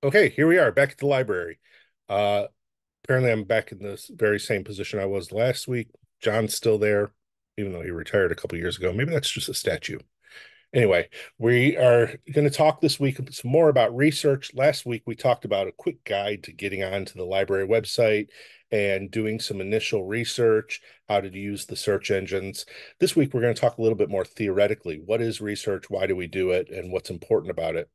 Okay, here we are back at the library. Uh, Apparently, I'm back in this very same position I was last week. John's still there, even though he retired a couple years ago. Maybe that's just a statue. Anyway, we are going to talk this week some more about research. Last week, we talked about a quick guide to getting onto the library website and doing some initial research, how to use the search engines. This week, we're going to talk a little bit more theoretically. What is research? Why do we do it? And what's important about it?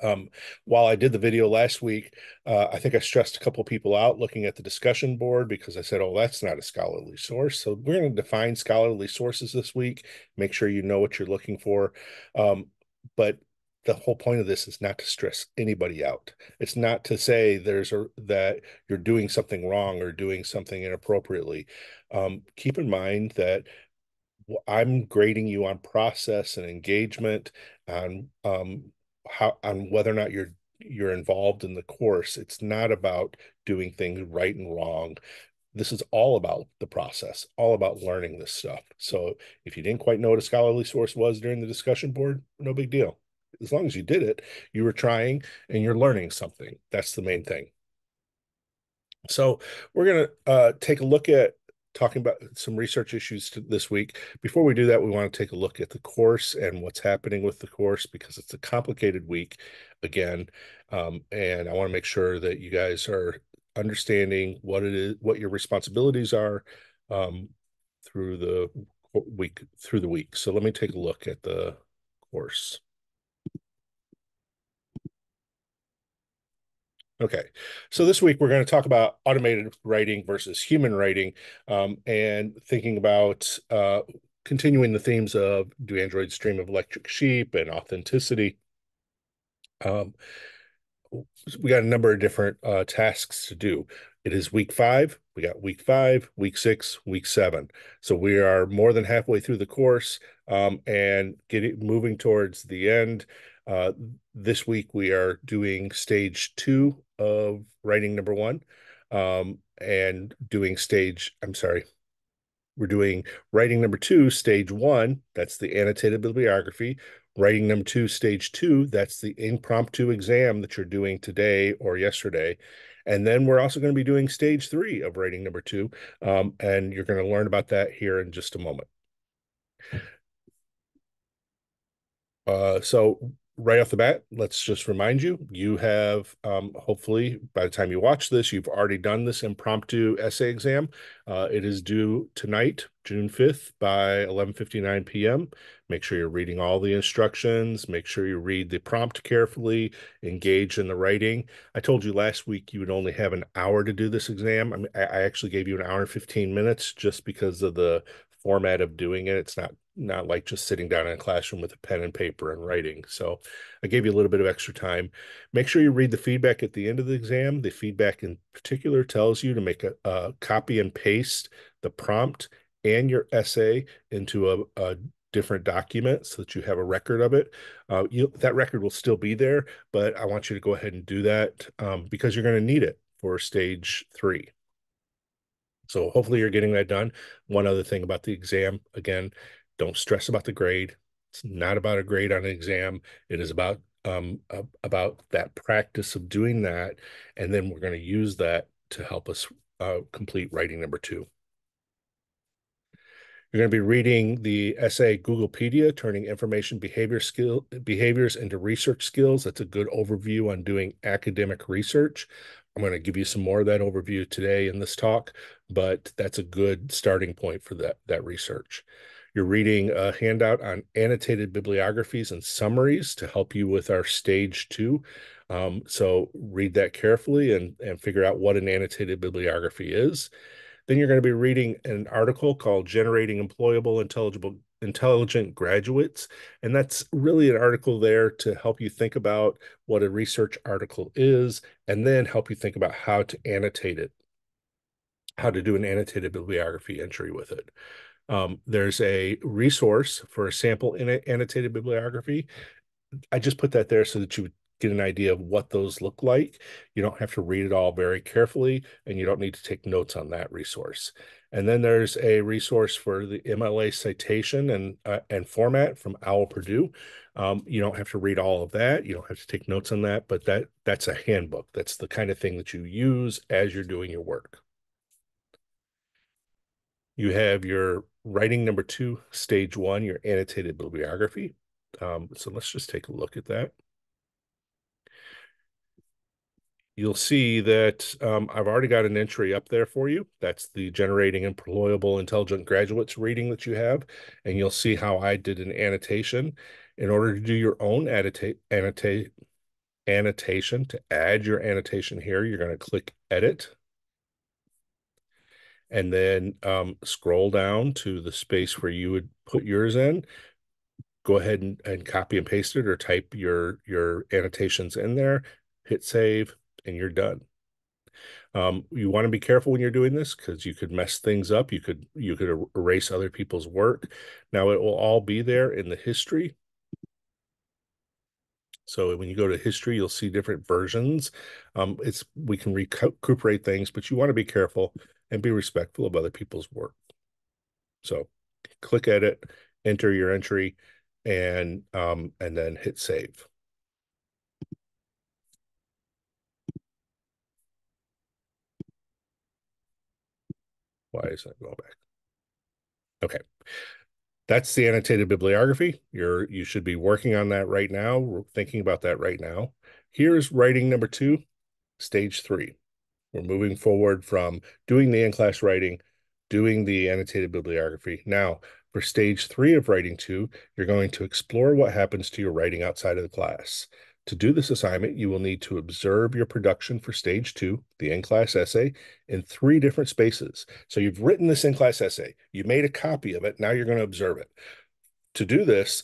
Um, while I did the video last week, I think I stressed a couple of people out looking at the discussion board because I said, oh, that's not a scholarly source. So we're going to define scholarly sources this week, make sure you know what you're looking for. But the whole point of this is not to stress anybody out. It's not to say that you're doing something wrong or doing something inappropriately. Keep in mind that I'm grading you on process and engagement, on how on whether or not you're involved in the course. It's not about doing things right and wrong. This is all about the process, all about learning this stuff. So if you didn't quite know what a scholarly source was during the discussion board, no big deal. As long as you did it, you were trying and you're learning something. That's the main thing. So we're going to take a look at talking about some research issues this week. Before we do that, we want to take a look at the course and what's happening with the course because it's a complicated week again. And I want to make sure that you guys are understanding what it is, what your responsibilities are um, through the week. So let me take a look at the course. Okay, so this week we're going to talk about automated writing versus human writing, and thinking about continuing the themes of do androids dream of electric sheep and authenticity. Um, we got a number of different tasks to do. It is week 5. We got week 5, week 6, week 7. So we are more than halfway through the course, and getting moving towards the end. Uh, this week we are doing stage 2 of writing number 1, and doing I'm sorry, we're doing writing number 2, stage 1. That's the annotated bibliography. Writing number 2, stage 2. That's the impromptu exam that you're doing today or yesterday. And then we're also going to be doing stage 3 of writing number 2. And you're going to learn about that here in just a moment. So right off the bat, let's just remind you, you have, hopefully by the time you watch this, you've already done this impromptu essay exam. It is due tonight, June 5th by 11:59 p.m. Make sure you're reading all the instructions. Make sure you read the prompt carefully, engage in the writing. I told you last week you would only have an hour to do this exam. I actually gave you an hour and 15 minutes just because of the format of doing it. It's not like just sitting down in a classroom with a pen and paper and writing. So I gave you a little bit of extra time. Make sure you read the feedback at the end of the exam. The feedback in particular tells you to make a copy and paste the prompt and your essay into a different document so that you have a record of it. That record will still be there, but I want you to go ahead and do that because you're going to need it for stage 3. So hopefully you're getting that done. One other thing about the exam, again, don't stress about the grade. It's not about a grade on an exam. It is about that practice of doing that, and then we're going to use that to help us complete writing number 2. You're going to be reading the essay Googlepedia, Turning Information Behaviors into Research Skills. That's a good overview on doing academic research. I'm going to give you some more of that overview today in this talk, but that's a good starting point for that research. You're reading a handout on annotated bibliographies and summaries to help you with our stage 2. So read that carefully and figure out what an annotated bibliography is. Then you're going to be reading an article called Generating Employable, Intelligent Graduates. And that's really an article there to help you think about what a research article is, and then help you think about how to annotate it, how to do an annotated bibliography entry with it. There's a resource for a sample in annotated bibliography. I just put that there so that you would get an idea of what those look like. You don't have to read it all very carefully, and you don't need to take notes on that resource. And then there's a resource for the MLA citation and format from OWL Purdue. You don't have to read all of that. You don't have to take notes on that, but that's a handbook. That's the kind of thing that you use as you're doing your work. You have your writing number 2, stage 1, your annotated bibliography. So let's just take a look at that. You'll see that I've already got an entry up there for you. That's the Generating Employable Intelligent Graduates reading that you have. And you'll see how I did an annotation. In order to do your own annotation, to add your annotation here, you're going to click Edit. And then scroll down to the space where you would put yours in. Go ahead and copy and paste it or type your annotations in there, hit save, and you're done. You want to be careful when you're doing this because you could mess things up. You could erase other people's work. Now it will all be there in the history. So when you go to history, you'll see different versions. We can recuperate things, but you want to be careful and be respectful of other people's work. So click edit, enter your entry, and then hit save. Why is that going back? Okay. That's the annotated bibliography. You should be working on that right now. We're thinking about that right now. Here's writing number 2, stage 3. We're moving forward from doing the in-class writing, doing the annotated bibliography. Now, for stage 3 of writing 2, you're going to explore what happens to your writing outside of the class. To do this assignment, you will need to observe your production for stage 2, the in-class essay, in 3 different spaces. So you've written this in-class essay, you made a copy of it, now you're going to observe it. To do this,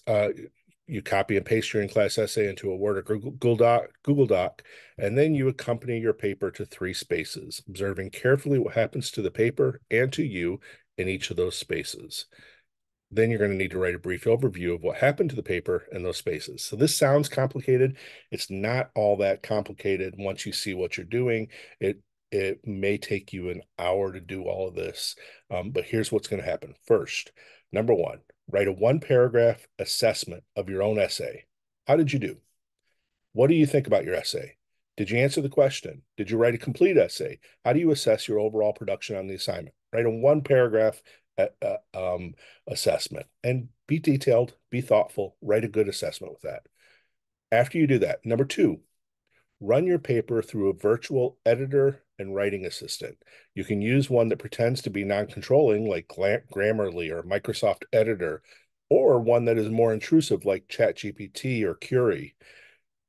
you copy and paste your in-class essay into a Word or Google Doc, and then you accompany your paper to 3 spaces, observing carefully what happens to the paper and to you in each of those spaces. Then you're going to need to write a brief overview of what happened to the paper in those spaces. So this sounds complicated. It's not all that complicated once you see what you're doing. It may take you an hour to do all of this, but here's what's going to happen. First, number 1, write a 1-paragraph assessment of your own essay. How did you do? What do you think about your essay? Did you answer the question? Did you write a complete essay? How do you assess your overall production on the assignment? Write a 1-paragraph assessment and be detailed, be thoughtful, write a good assessment with that. After you do that, number 2, run your paper through a virtual editor and writing assistant. You can use one that pretends to be non-controlling like Grammarly or Microsoft Editor, or one that is more intrusive like ChatGPT or Curie.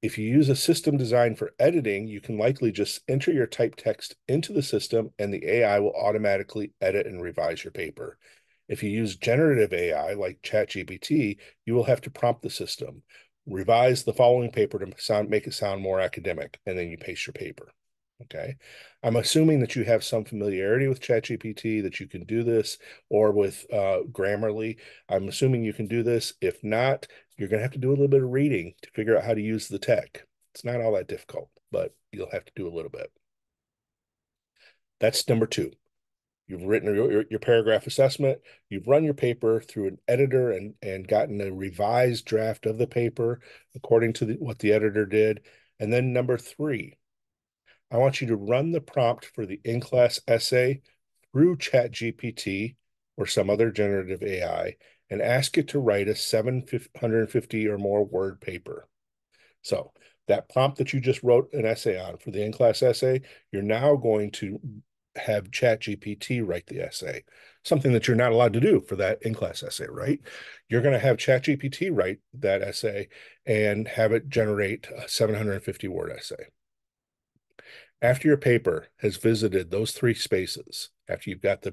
If you use a system designed for editing, you can likely just enter your typed text into the system and the AI will automatically edit and revise your paper. If you use generative AI like ChatGPT, you will have to prompt the system, revise the following paper to make it sound more academic, and then you paste your paper. Okay. I'm assuming that you have some familiarity with ChatGPT, that you can do this, or with Grammarly. I'm assuming you can do this. If not, you're going to have to do a little bit of reading to figure out how to use the tech. It's not all that difficult, but you'll have to do a little bit. That's number 2. You've written your paragraph assessment. You've run your paper through an editor and gotten a revised draft of the paper according to what the editor did. And then number 3, I want you to run the prompt for the in-class essay through ChatGPT or some other generative AI and ask it to write a 750 or more word paper. So that prompt that you just wrote an essay on for the in-class essay, you're now going to have ChatGPT write the essay, something that you're not allowed to do for that in-class essay, right? You're going to have ChatGPT write that essay and have it generate a 750 word essay. After your paper has visited those 3 spaces, after you've got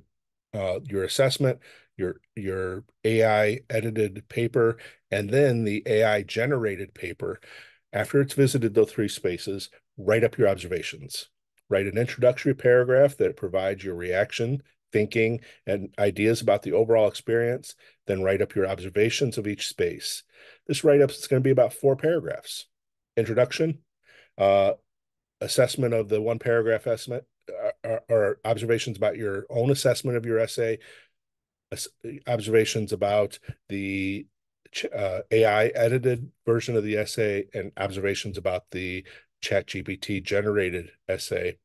your assessment, your AI edited paper, and then the AI generated paper, after it's visited those 3 spaces, write up your observations. Write an introductory paragraph that provides your reaction, thinking, and ideas about the overall experience. Then write up your observations of each space. This write-up is going to be about 4 paragraphs. Introduction, assessment of the 1-paragraph or observations about your own assessment of your essay, observations about the AI edited version of the essay, and observations about the ChatGPT generated essay.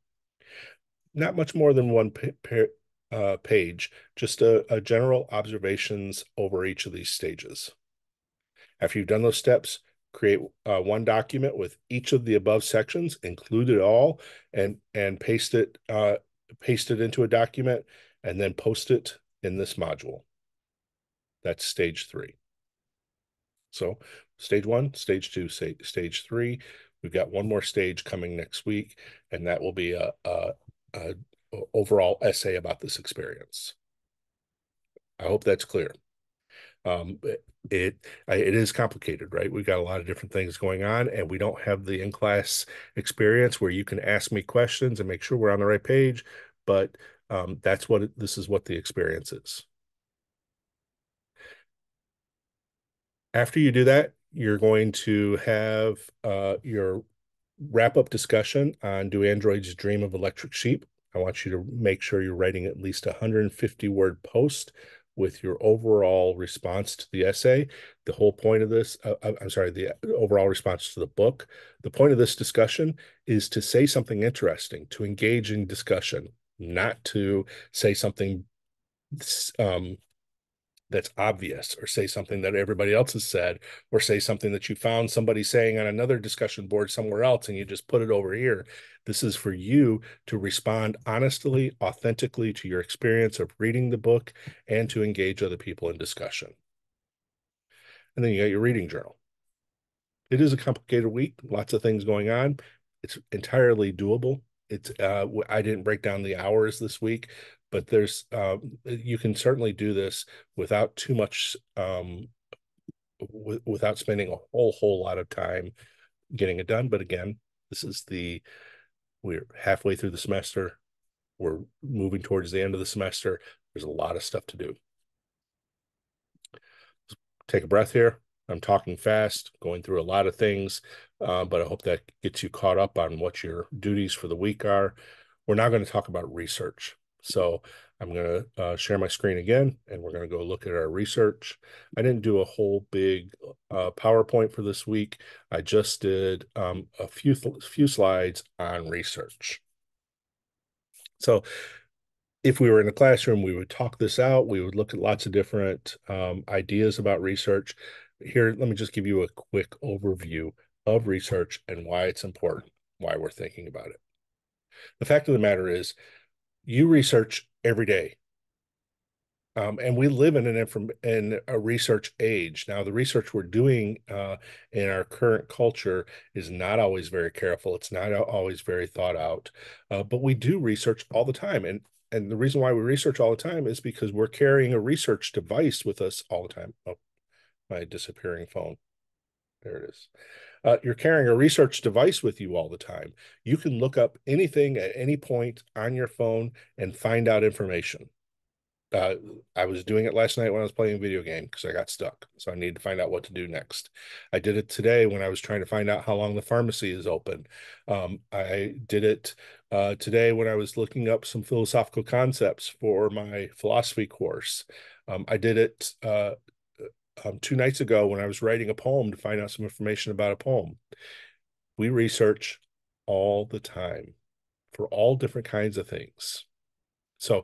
Not much more than one page, just a general observations over each of these stages. After you've done those steps, create one document with each of the above sections, include it all, and paste it into a document, and then post it in this module. That's stage 3. So stage 1, stage 2, stage 3. We've got one more stage coming next week, and that will be a overall essay about this experience. I hope that's clear. It is complicated, right? We've got a lot of different things going on, and we don't have the in-class experience where you can ask me questions and make sure we're on the right page. But this is what the experience is. After you do that, you're going to have your wrap-up discussion on Do Androids Dream of Electric Sheep? I want you to make sure you're writing at least a 150-word post with your overall response to the essay. The whole point of this, the overall response to the book. The point of this discussion is to say something interesting, to engage in discussion, not to say something that's obvious, or say something that everybody else has said, or say something that you found somebody saying on another discussion board somewhere else and you just put it over here. This is for you to respond honestly, authentically to your experience of reading the book and to engage other people in discussion. And then you got your reading journal. It is a complicated week, lots of things going on. It's entirely doable. I didn't break down the hours this week, but you can certainly do this without too much, without spending a whole lot of time getting it done. But again, we're halfway through the semester. We're moving towards the end of the semester. There's a lot of stuff to do. Take a breath here. I'm talking fast, going through a lot of things, but I hope that gets you caught up on what your duties for the week are. We're now going to talk about research. So I'm going to share my screen again, and we're going to go look at our research. I didn't do a whole big PowerPoint for this week. I just did a few slides on research. So if we were in a classroom, we would talk this out. We would look at lots of different ideas about research. Here, let me just give you a quick overview of research and why it's important, why we're thinking about it. The fact of the matter is, you research every day. And we live in a research age. Now, the research we're doing in our current culture is not always very careful. It's not always very thought out, but we do research all the time. And the reason why we research all the time is because we're carrying a research device with us all the time. Oh, my disappearing phone. There it is. You're carrying a research device with you all the time. You can look up anything at any point on your phone and find out information. I was doing it last night when I was playing a video game because I got stuck. So I needed to find out what to do next. I did it today when I was trying to find out how long the pharmacy is open. I did it today when I was looking up some philosophical concepts for my philosophy course. I did it 2 nights ago when I was writing a poem to find out some information about a poem. We research all the time for all different kinds of things. So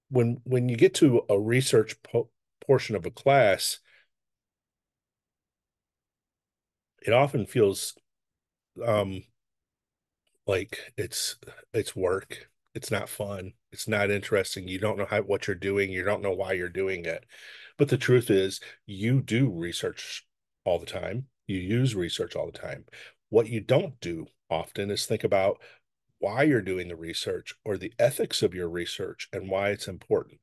when you get to a research portion of a class, it often feels like it's work. It's not fun. It's not interesting. You don't know what you're doing. You don't know why you're doing it. But the truth is, you do research all the time. You use research all the time. What you don't do often is think about why you're doing the research or the ethics of your research and why it's important.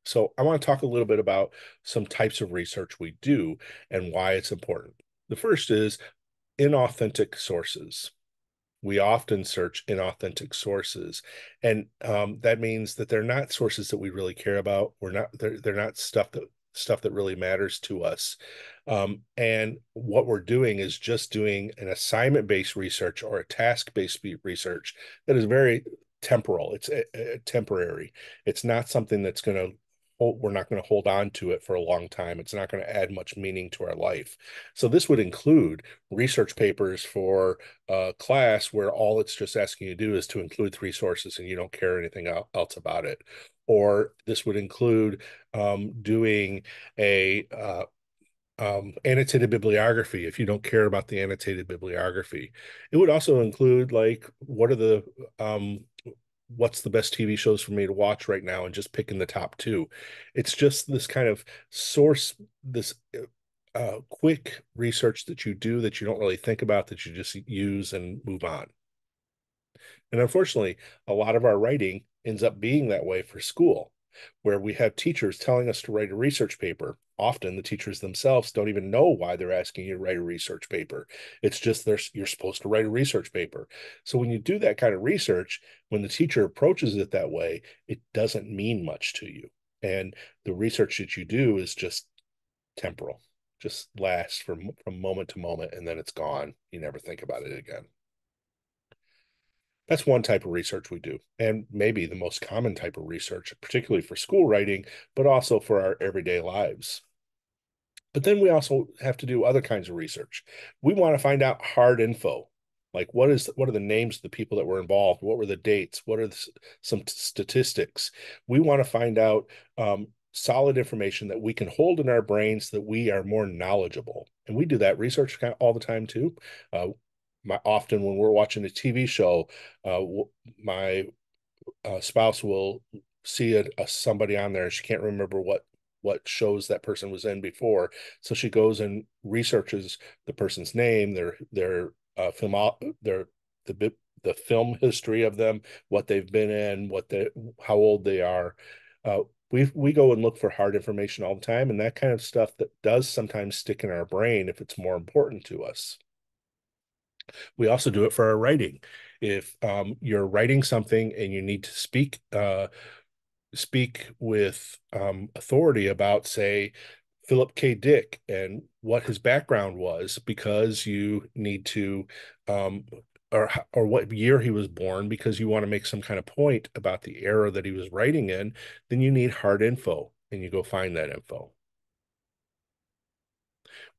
So I want to talk a little bit about some types of research we do and why it's important. The first is inauthentic sources. We often search inauthentic sources, and that means that they're not sources that we really care about. They're not stuff that really matters to us. And what we're doing is just doing an assignment-based research or a task-based research that is very temporal. It's temporary. It's not something that's going to we're not going to hold on to it for a long time. It's not going to add much meaning to our life. So this would include research papers for a class where all it's just asking you to do is to include three sources and you don't care anything else about it. Or this would include doing a annotated bibliography if you don't care about the annotated bibliography. It would also include like what's the best TV shows for me to watch right now and just picking the top two. It's just this kind of source, this quick research that you do that you don't really think about, that you just use and move on. And unfortunately, a lot of our writing ends up being that way for school, where we have teachers telling us to write a research paper. Often the teachers themselves don't even know why they're asking you to write a research paper. It's just you're supposed to write a research paper. So when you do that kind of research, when the teacher approaches it that way, it doesn't mean much to you. And the research that you do is just temporal, just lasts from moment to moment, and then it's gone. You never think about it again. That's one type of research we do, and maybe the most common type of research, particularly for school writing, but also for our everyday lives. But then we also have to do other kinds of research. We want to find out hard info, like what are the names of the people that were involved? What were the dates? What are some statistics? We want to find out solid information that we can hold in our brains so that we are more knowledgeable. And we do that research all the time too. Often when we're watching a TV show, my spouse will see somebody on there and she can't remember what shows that person was in before, so she goes and researches the person's name, their film, the film history of them, what they've been in, how old they are. Uh, we go and look for hard information all the time, and that kind of stuff that does sometimes stick in our brain if it's more important to us. We also do it for our writing. If you're writing something and you need to speak with authority about, say, Philip K. Dick and what his background was, because you need to, um, or what year he was born, because you want to make some kind of point about the era that he was writing in, then you need hard info, and you go find that info.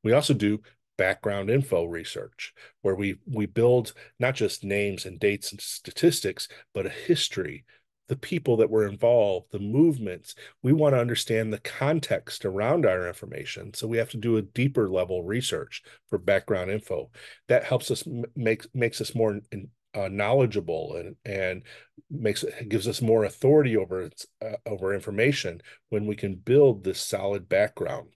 We also do background info research, where we build not just names and dates and statistics, but a history, the people that were involved, the movements. We want to understand the context around our information. So we have to do a deeper level research for background info. That helps us makes us more knowledgeable, and gives us more authority over information when we can build this solid background.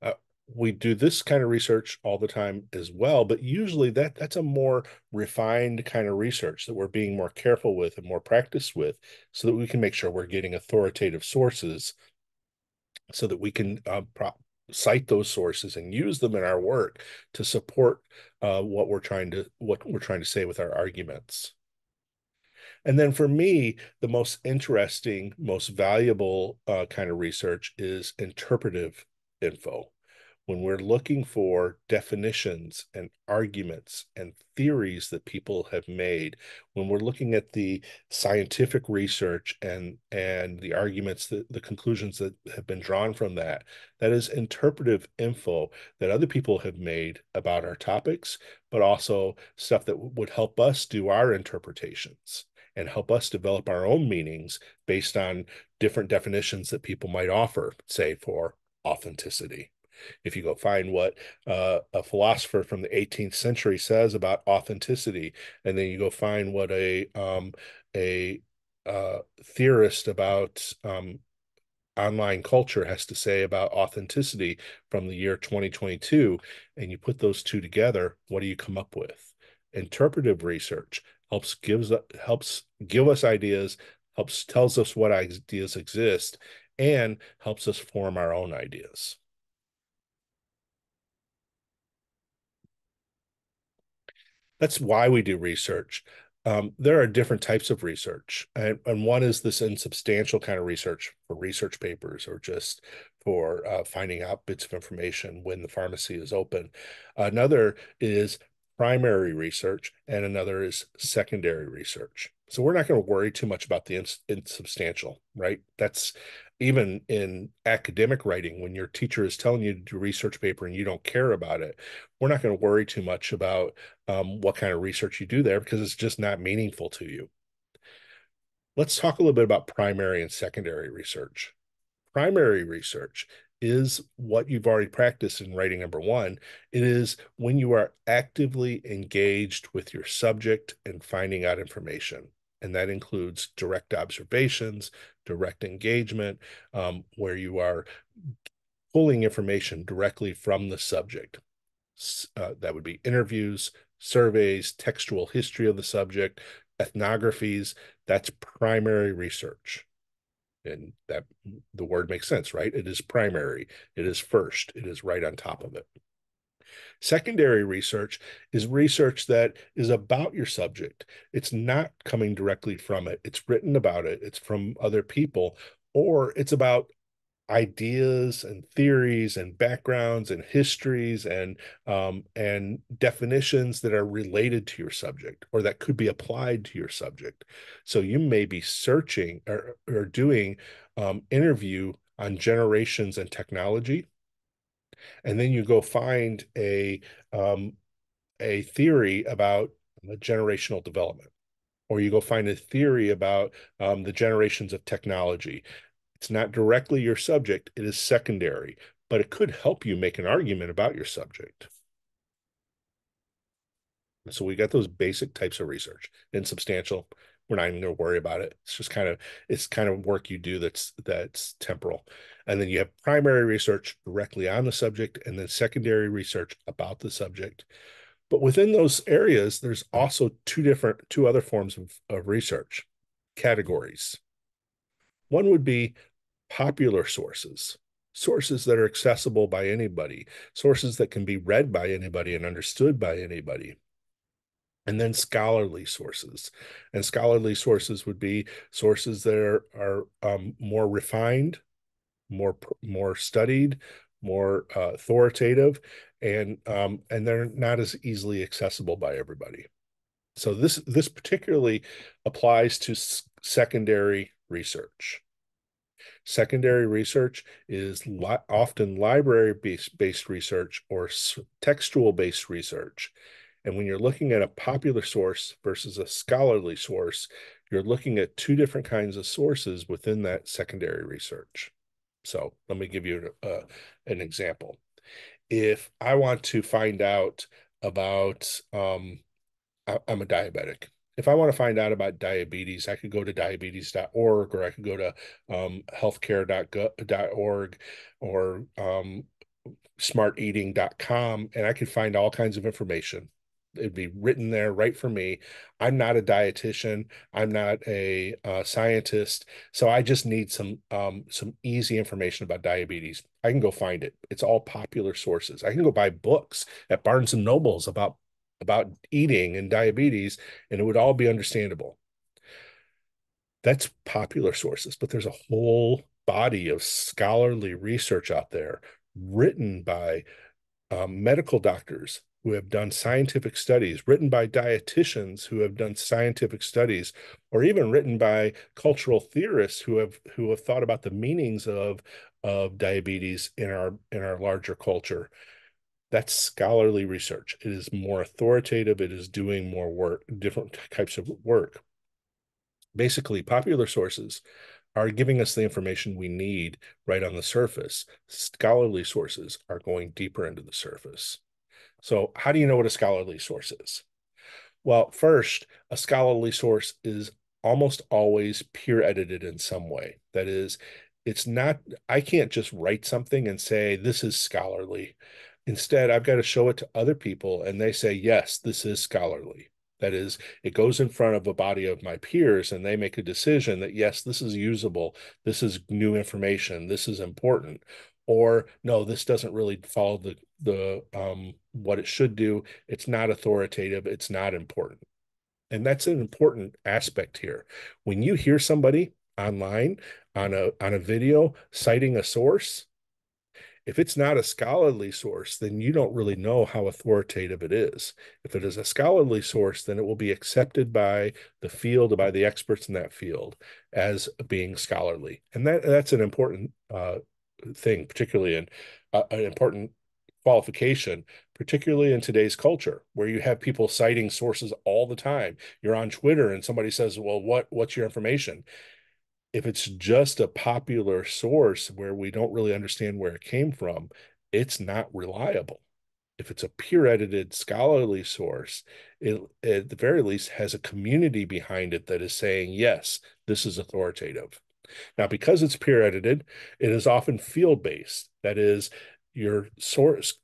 Uh, we do this kind of research all the time as well, but usually that's a more refined kind of research that we're being more careful with and more practiced with, so that we can make sure we're getting authoritative sources, so that we can cite those sources and use them in our work to support what we're trying to say with our arguments. And then for me, the most interesting, most valuable kind of research is interpretive info. When we're looking for definitions and arguments and theories that people have made, when we're looking at the scientific research and the arguments, the conclusions that have been drawn from that, that is interpretive info that other people have made about our topics, but also stuff that would help us do our interpretations and help us develop our own meanings based on different definitions that people might offer, say, for authenticity. If you go find what a philosopher from the 18th century says about authenticity, and then you go find what a theorist about online culture has to say about authenticity from the year 2022, and you put those two together, what do you come up with? Interpretive research helps give us ideas, helps tells us what ideas exist, and helps us form our own ideas. That's why we do research. There are different types of research, and one is this insubstantial kind of research for research papers, or just for finding out bits of information when the pharmacy is open. Another is primary research, and another is secondary research. So we're not going to worry too much about the insubstantial, right? That's even in academic writing, when your teacher is telling you to do a research paper and you don't care about it, we're not going to worry too much about what kind of research you do there because it's just not meaningful to you. Let's talk a little bit about primary and secondary research. Primary research is what you've already practiced in writing number one. It is when you are actively engaged with your subject and finding out information. And that includes direct observations, direct engagement, where you are pulling information directly from the subject. That would be interviews, surveys, textual history of the subject, ethnographies. That's primary research. And that the word makes sense, right? It is primary, it is first, it is right on top of it. Secondary research is research that is about your subject. It's not coming directly from it, it's written about it, it's from other people, or it's about ideas and theories and backgrounds and histories and definitions that are related to your subject or that could be applied to your subject. So you may be searching or doing interview on generations and technology, and then you go find a theory about generational development, or you go find a theory about the generations of technology. It's not directly your subject, it is secondary, but it could help you make an argument about your subject. So we got those basic types of research. Insubstantial, we're not even going to worry about it. It's just it's kind of work you do that's temporal. And then you have primary research directly on the subject, and then secondary research about the subject. But within those areas, there's also two other forms of research categories. One would be popular sources, sources that are accessible by anybody, sources that can be read by anybody and understood by anybody. And then scholarly sources. And scholarly sources would be sources that are more refined, more studied, more authoritative, and they're not as easily accessible by everybody. So this particularly applies to secondary research. Secondary research is often library-based research or textual-based research. And when you're looking at a popular source versus a scholarly source, you're looking at two different kinds of sources within that secondary research. So let me give you an example. If I want to find out about, I'm a diabetic. If I want to find out about diabetes, I could go to diabetes.org, or I could go to healthcare.org, or smarteating.com, and I could find all kinds of information. It'd be written there right for me. I'm not a dietitian. I'm not a scientist, so I just need some easy information about diabetes. I can go find it. It's all popular sources. I can go buy books at Barnes and Nobles about eating and diabetes, and it would all be understandable. That's popular sources, but there's a whole body of scholarly research out there written by medical doctors who have done scientific studies, written by dietitians who have done scientific studies, or even written by cultural theorists who have thought about the meanings of diabetes in our larger culture. That's scholarly research. It is more authoritative. It is doing more work, different types of work. Basically, popular sources are giving us the information we need right on the surface. Scholarly sources are going deeper into the surface. So how do you know what a scholarly source is? Well, first, a scholarly source is almost always peer edited in some way. That is, it's not, I can't just write something and say, this is scholarly. Instead, I've got to show it to other people and they say, yes, this is scholarly. That is, it goes in front of a body of my peers and they make a decision that, yes, this is usable. This is new information. This is important. Or no, this doesn't really follow the what it should do. It's not authoritative. It's not important. And that's an important aspect here. When you hear somebody online on a video citing a source, If it's not a scholarly source, then you don't really know how authoritative it is. If it is a scholarly source, then it will be accepted by the field, by the experts in that field as being scholarly. And that's an important thing, particularly in an important qualification, particularly in today's culture, where you have people citing sources all the time. You're on Twitter and somebody says, well, what's your information? If it's just a popular source where we don't really understand where it came from, it's not reliable. If it's a peer edited scholarly source, it at the very least has a community behind it that is saying, yes, this is authoritative. Now, because it's peer edited, it is often field based. That is, your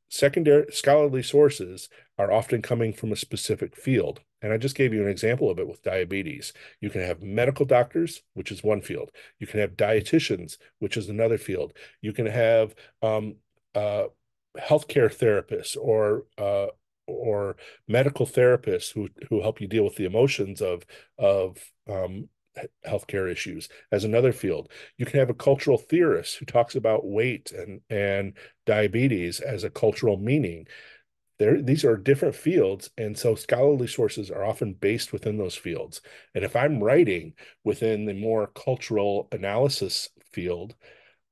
secondary scholarly sources are often coming from a specific field. And I just gave you an example of it with diabetes. You can have medical doctors, which is one field. You can have dietitians, which is another field. You can have uh, healthcare therapists or medical therapists who help you deal with the emotions of healthcare issues as another field. You can have a cultural theorist who talks about weight and diabetes as a cultural meaning. These are different fields, and so scholarly sources are often based within those fields. And if I'm writing within the more cultural analysis field,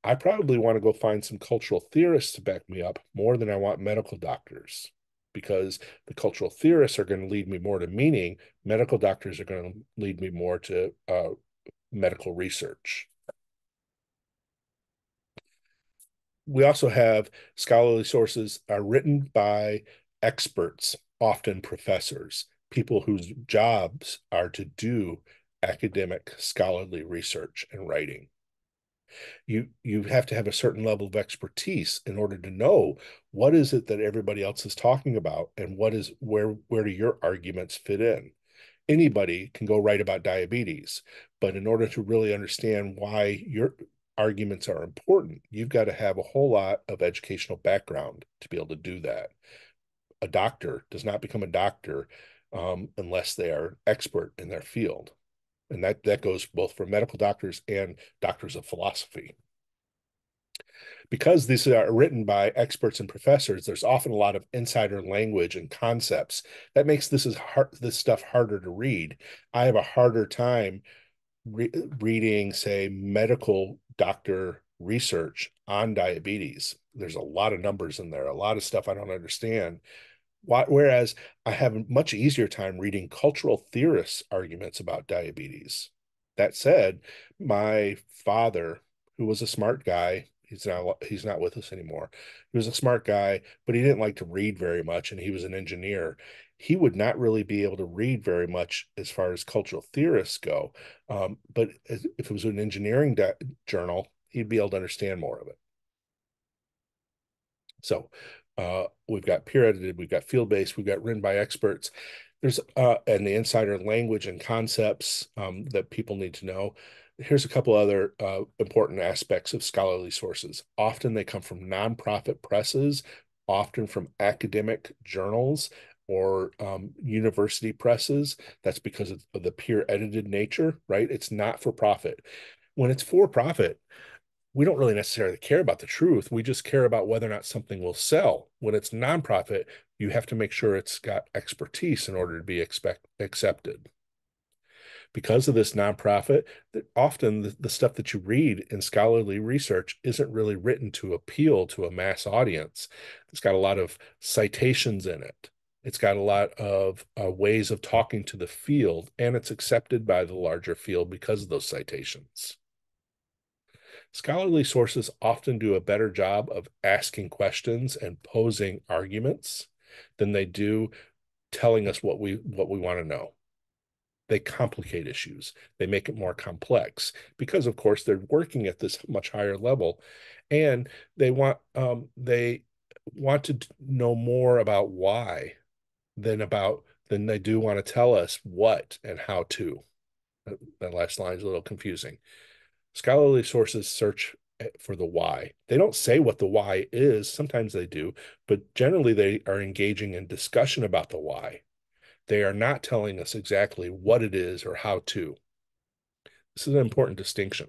I probably want to go find some cultural theorists to back me up more than I want medical doctors, because the cultural theorists are going to lead me more to meaning. Medical doctors are going to lead me more to medical research. We also have scholarly sources are written by experts, often professors, people whose jobs are to do academic scholarly research and writing. You have to have a certain level of expertise in order to know what is it that everybody else is talking about and where do your arguments fit in. Anybody can go write about diabetes, but in order to really understand why your arguments are important, you've got to have a whole lot of educational background to be able to do that. A doctor does not become a doctor unless they are expert in their field. And that goes both for medical doctors and doctors of philosophy. Because these are written by experts and professors, there's often a lot of insider language and concepts that makes this stuff harder to read. I have a harder time reading, say, medical doctor research on diabetes. There's a lot of numbers in there, a lot of stuff I don't understand. Whereas I have a much easier time reading cultural theorists' arguments about diabetes. That said, my father, who was a smart guy, he's not with us anymore. He was a smart guy, but he didn't like to read very much, and he was an engineer. He would not really be able to read very much as far as cultural theorists go. But if it was an engineering journal, he'd be able to understand more of it. So we've got peer edited, we've got field based, we've got written by experts. There's and the insider language and concepts that people need to know. Here's a couple other important aspects of scholarly sources. Often they come from nonprofit presses, often from academic journals or university presses. That's because of the peer edited nature, right? It's not for profit. When it's for profit, we don't really necessarily care about the truth. We just care about whether or not something will sell. When it's nonprofit, you have to make sure it's got expertise in order to be accepted. Because of this nonprofit, that often the stuff that you read in scholarly research isn't really written to appeal to a mass audience. It's got a lot of citations in it. It's got a lot of ways of talking to the field, and it's accepted by the larger field because of those citations. Scholarly sources often do a better job of asking questions and posing arguments than they do telling us what we want to know. They complicate issues. They make it more complex because, of course, they're working at this much higher level, and they want to know more about why than they do want to tell us what and how to. That last line is a little confusing. Scholarly sources search for the why. They don't say what the why is. Sometimes they do, but generally they are engaging in discussion about the why. They are not telling us exactly what it is or how to. This is an important distinction.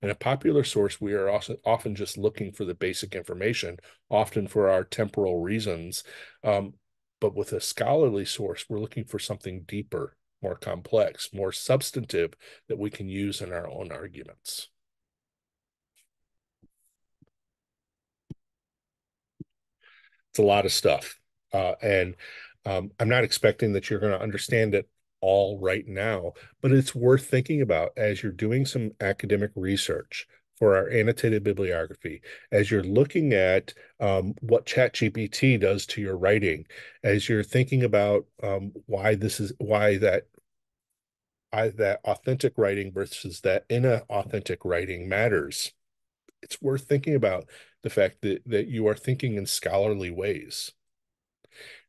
In a popular source, we are also often just looking for the basic information, often for our temporal reasons. But with a scholarly source, we're looking for something deeper, more complex, more substantive that we can use in our own arguments. It's a lot of stuff. And I'm not expecting that you're going to understand it all right now, but it's worth thinking about as you're doing some academic research for our annotated bibliography, as you're looking at what ChatGPT does to your writing, as you're thinking about why that authentic writing versus that inauthentic writing matters. It's worth thinking about the fact that you are thinking in scholarly ways,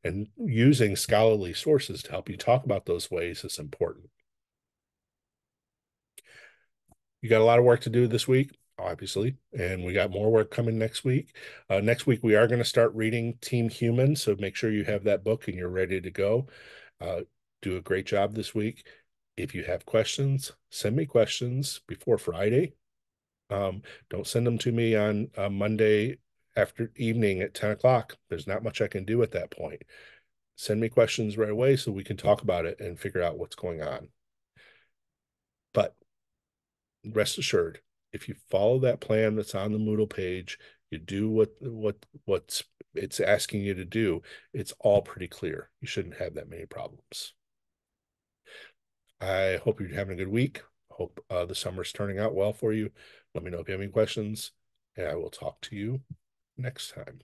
and using scholarly sources to help you talk about those ways is important. You got a lot of work to do this week, obviously, and we got more work coming next week. Next week, we are going to start reading Team Human, so make sure you have that book and you're ready to go. Uh, do a great job this week. If you have questions, send me questions before Friday. Don't send them to me on Monday after evening at 10 o'clock. There's not much I can do at that point. Send me questions right away so we can talk about it and figure out what's going on. But rest assured, if you follow that plan that's on the Moodle page, you do what's it's asking you to do, it's all pretty clear. You shouldn't have that many problems. I hope you're having a good week. Hope the summer's turning out well for you. Let me know if you have any questions, and I will talk to you next time.